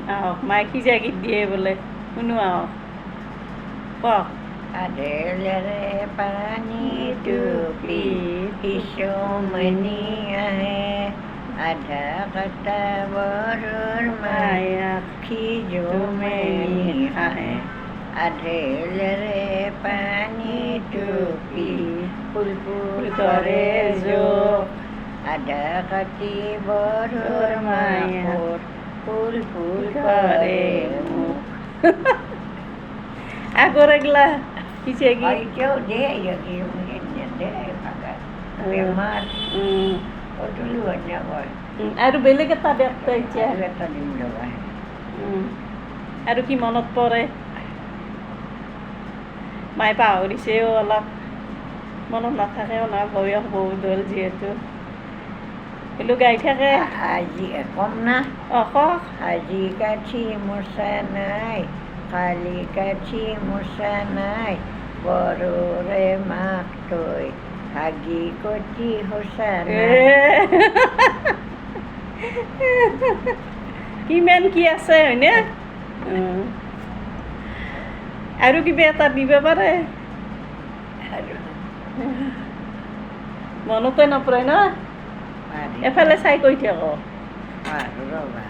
আহক মায়ে কি যে গীত দিয়ে বোলে শুনো আহক কওক আধেলেৰে পানী টুপি শিশুমণি আহে আধা কটা বৰৰ মায়া খিজুমেনি হাঁহে আধেলেৰে পানী টুপি ফুল ফুল কৰে জোক আধা কাটি বৰৰ মায়া ফুল ফুল করে মুখ আগর এগুলা কিসে কি কেউ দেয় দেয় ফাঁকা বেমার অটুলু হচ্ছে হয় আৰু বেলেগ এটা ব্যক্ত ইচ্ছা এটা দিন লগা আৰু কি মনত পৰে মায়ে পাহৰিছেও অলপ মনত নাথাকেও না বয়স বহুত হ'ল যিহেতু এলো গাই থাকে আজি কম না কওক আজি কাঠি মোচা নাই কালি কাঠি মোচা নাই বৰৰে মাক তই হাগি কটি সঁচা কিমান কি আছে হয়নে আৰু কিবা এটা দিব পাৰে মনতে নপৰে ন এফালে চাই কৈ থাকক ৰ'বা